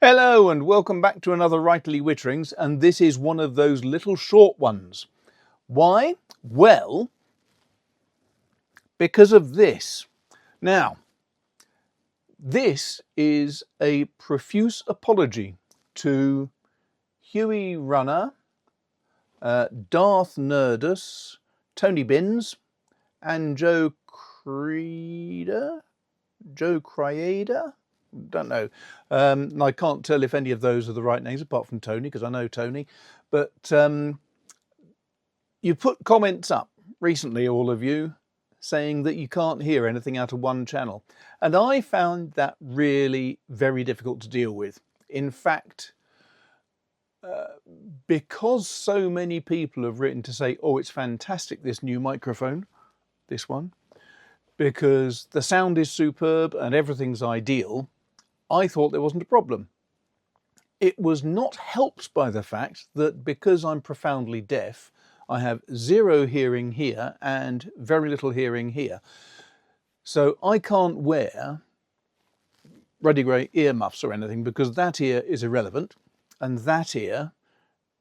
Hello and welcome back to another Rightly Witterings, and this is one of those little short ones. Why? Well, because of this. Now, this is a profuse apology to Huey Runner, Darth Nerdus, Tony Binns, and Joe Creeder? Don't know. I can't tell if any of those are the right names apart from Tony, because I know Tony. But you put comments up recently, all of you, saying that you can't hear anything out of one channel. And I found that really very difficult to deal with. In fact, because so many people have written to say, oh, it's fantastic, this new microphone, this one, because the sound is superb and everything's ideal, I thought there wasn't a problem. It was not helped by the fact that because I'm profoundly deaf, I have zero hearing here and very little hearing here. So I can't wear ruddy grey earmuffs or anything because that ear is irrelevant. And that ear,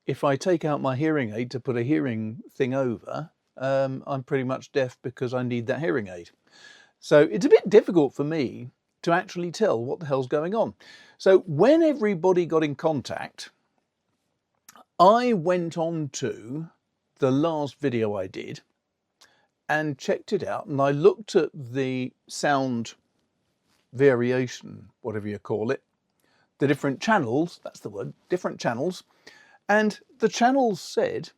if I take out my hearing aid to put a hearing thing over, I'm pretty much deaf because I need that hearing aid. So it's a bit difficult for me to actually tell what the hell's going on. So when everybody got in contact, I went on to the last video I did and checked it out, and I looked at the sound variation, whatever you call it, the different channels, that's the word, different channels, and the channels said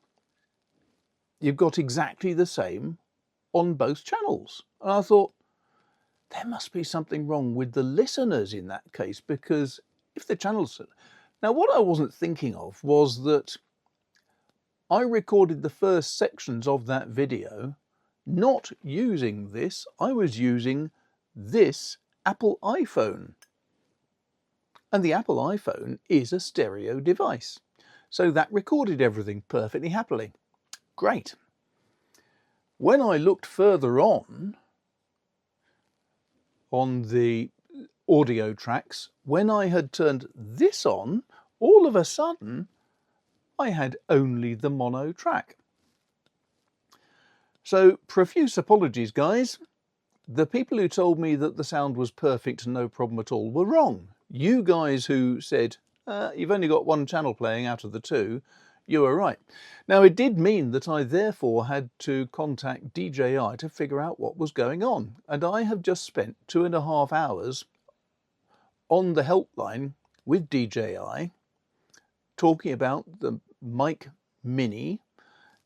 you've got exactly the same on both channels. And I thought, there must be something wrong with the listeners in that case, because if the channels... Now, what I wasn't thinking of was that I recorded the first sections of that video not using this. I was using this Apple iPhone. And the Apple iPhone is a stereo device. So that recorded everything perfectly happily. Great. When I looked further on the audio tracks, when I had turned this on, all of a sudden I had only the mono track. So profuse apologies, guys. The people who told me that the sound was perfect and no problem at all were wrong. You guys who said you've only got one channel playing out of the two, you were right. Now, it did mean that I therefore had to contact DJI to figure out what was going on. And I have just spent 2.5 hours on the helpline with DJI talking about the Mic Mini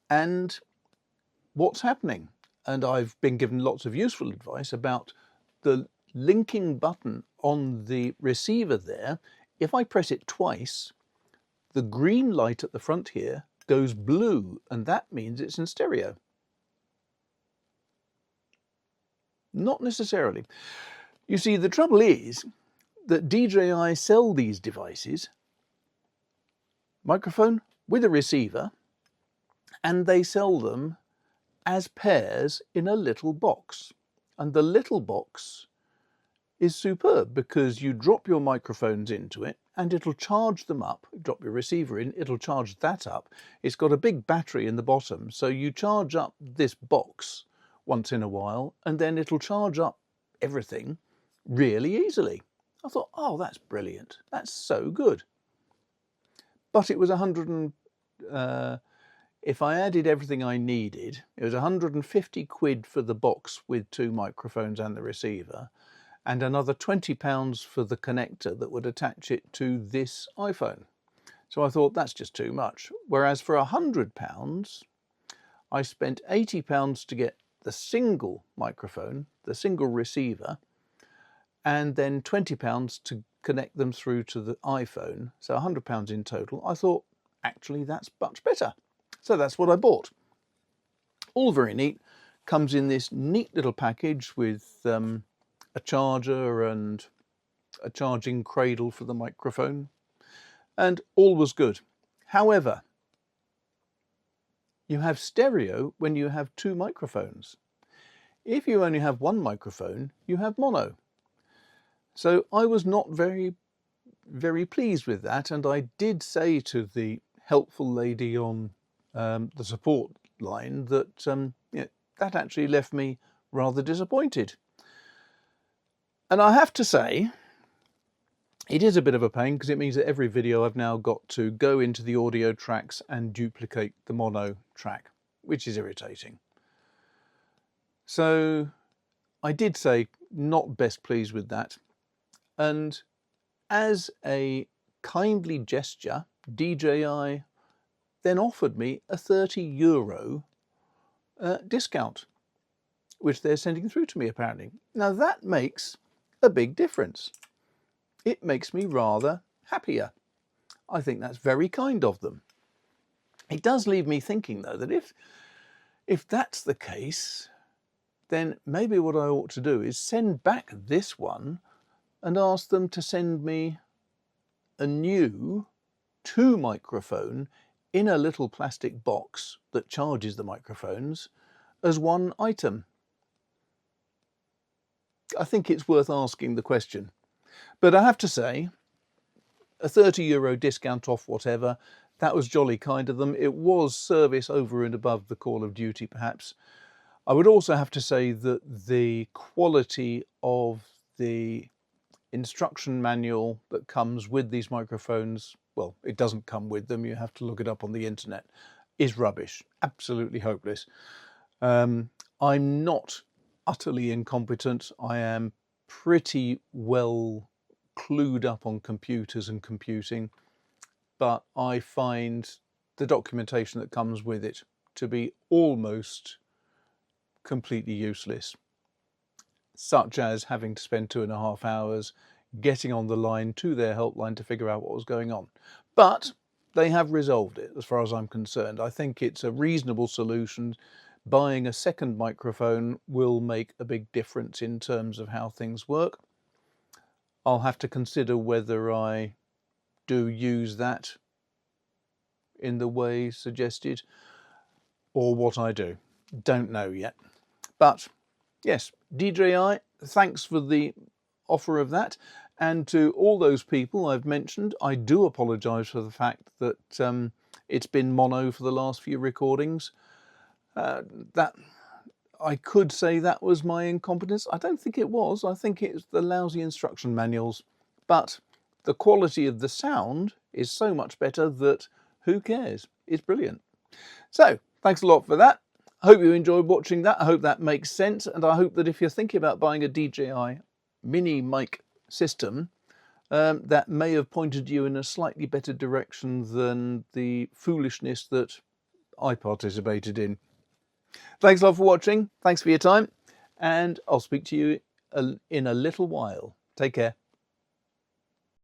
and what's happening. And I've been given lots of useful advice about the linking button on the receiver there. If I press it twice, the green light at the front here goes blue, and that means it's in stereo. Not necessarily. You see, the trouble is that DJI sell these devices, microphone with a receiver, and they sell them as pairs in a little box. And the little box is superb because you drop your microphones into it and it'll charge them up. Drop your receiver in, it'll charge that up. It's got a big battery in the bottom, so you charge up this box once in a while and then it'll charge up everything really easily. I thought, oh, that's brilliant. That's so good. But it was if I added everything I needed, it was 150 quid for the box with 2 microphones and the receiver, and another £20 for the connector that would attach it to this iPhone. So I thought that's just too much. Whereas for £100, I spent £80 to get the single microphone, the single receiver, and then £20 to connect them through to the iPhone. So £100 in total. I thought, actually, that's much better. So that's what I bought. All very neat. Comes in this neat little package with a charger and a charging cradle for the microphone, and all was good. However, you have stereo when you have 2 microphones. If you only have one microphone, you have mono. So I was not very very pleased with that, and I did say to the helpful lady on the support line that yeah, that actually left me rather disappointed. And I have to say, it is a bit of a pain because it means that every video I've now got to go into the audio tracks and duplicate the mono track, which is irritating. So I did say not best pleased with that. And as a kindly gesture, DJI then offered me a €30 discount, which they're sending through to me apparently. Now that makes a big difference. It makes me rather happier. I think that's very kind of them. It does leave me thinking though that if that's the case, then maybe what I ought to do is send back this one and ask them to send me a new 2 microphone in a little plastic box that charges the microphones as one item. I think it's worth asking the question. But I have to say, a €30 discount off whatever, that was jolly kind of them. It was service over and above the Call of Duty perhaps. I would also have to say that the quality of the instruction manual that comes with these microphones, well, it doesn't come with them, you have to look it up on the internet, is rubbish, absolutely hopeless. I'm not utterly incompetent. I am pretty well clued up on computers and computing, but I find the documentation that comes with it to be almost completely useless, such as having to spend 2.5 hours getting on the line to their helpline to figure out what was going on. But they have resolved it as far as I'm concerned. I think it's a reasonable solution. Buying a second microphone will make a big difference in terms of how things work. I'll have to consider whether I do use that in the way suggested or what I do. Don't know yet. But yes, DJI, thanks for the offer of that. And to all those people I've mentioned, I do apologise for the fact that it's been mono for the last few recordings. That I could say that was my incompetence. I don't think it was. I think it's the lousy instruction manuals. But the quality of the sound is so much better that who cares? It's brilliant. So, thanks a lot for that. I hope you enjoyed watching that. I hope that makes sense. And I hope that if you're thinking about buying a DJI Mini Mic system, that may have pointed you in a slightly better direction than the foolishness that I participated in. Thanks a lot for watching. Thanks for your time. And I'll speak to you in a little while. Take care.